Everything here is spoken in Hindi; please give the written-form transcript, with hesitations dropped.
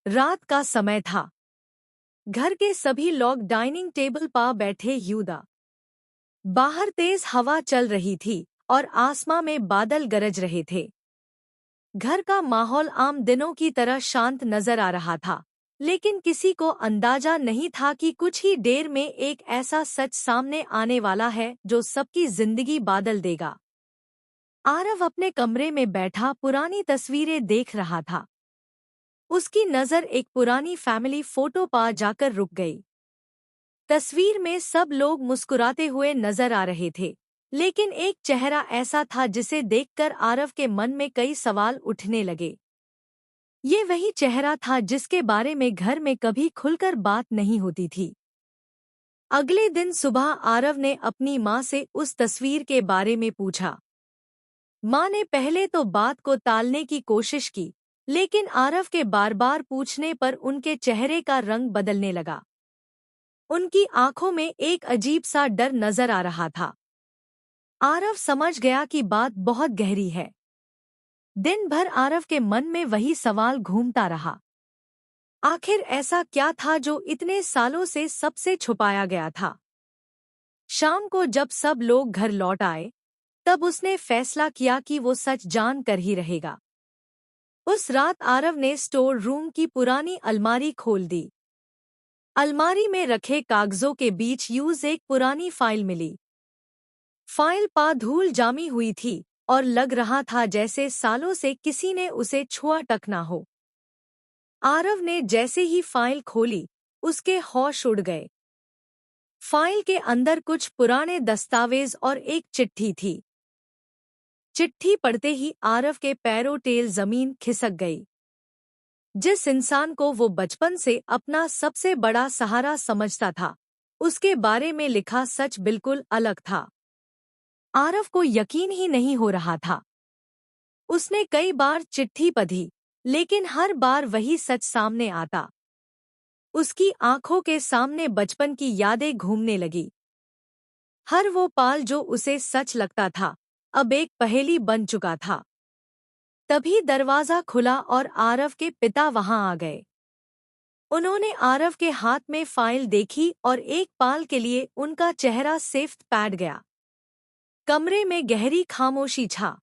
रात का समय था। घर के सभी लोग डाइनिंग टेबल पर बैठे युदा। बाहर तेज हवा चल रही थी और आसमां में बादल गरज रहे थे। घर का माहौल आम दिनों की तरह शांत नजर आ रहा था, लेकिन किसी को अंदाजा नहीं था कि कुछ ही देर में एक ऐसा सच सामने आने वाला है जो सबकी जिंदगी बदल देगा। आरव अपने कमरे में बैठा पुरानी तस्वीरें देख रहा था। उसकी नज़र एक पुरानी फैमिली फोटो पर जाकर रुक गई। तस्वीर में सब लोग मुस्कुराते हुए नजर आ रहे थे, लेकिन एक चेहरा ऐसा था जिसे देखकर आरव के मन में कई सवाल उठने लगे। ये वही चेहरा था जिसके बारे में घर में कभी खुलकर बात नहीं होती थी। अगले दिन सुबह आरव ने अपनी माँ से उस तस्वीर के बारे में पूछा। माँ ने पहले तो बात को टालने की कोशिश की, लेकिन आरव के बार बार पूछने पर उनके चेहरे का रंग बदलने लगा। उनकी आंखों में एक अजीब सा डर नजर आ रहा था। आरव समझ गया कि बात बहुत गहरी है। दिन भर आरव के मन में वही सवाल घूमता रहा। आखिर ऐसा क्या था जो इतने सालों से सबसे छुपाया गया था? शाम को जब सब लोग घर लौट आए, तब उसने फैसला किया कि वो सच जान कर ही रहेगा। उस रात आरव ने स्टोर रूम की पुरानी अलमारी खोल दी। अलमारी में रखे कागजों के बीच एक पुरानी फाइल मिली। फाइल पा धूल जामी हुई थी और लग रहा था जैसे सालों से किसी ने उसे छुआ तक ना हो। आरव ने जैसे ही फाइल खोली, उसके होश उड़ गए। फाइल के अंदर कुछ पुराने दस्तावेज और एक चिट्ठी थी। चिट्ठी पढ़ते ही आरव के पैरों टेल जमीन खिसक गई। जिस इंसान को वो बचपन से अपना सबसे बड़ा सहारा समझता था, उसके बारे में लिखा सच बिल्कुल अलग था। आरव को यकीन ही नहीं हो रहा था। उसने कई बार चिट्ठी पढ़ी, लेकिन हर बार वही सच सामने आता। उसकी आंखों के सामने बचपन की यादें घूमने लगी। हर वो पाल जो उसे सच लगता था, अब एक पहेली बन चुका था। तभी दरवाजा खुला और आरव के पिता वहां आ गए। उन्होंने आरव के हाथ में फाइल देखी और एक पल के लिए उनका चेहरा सिर्फ पैट गया। कमरे में गहरी खामोशी छा।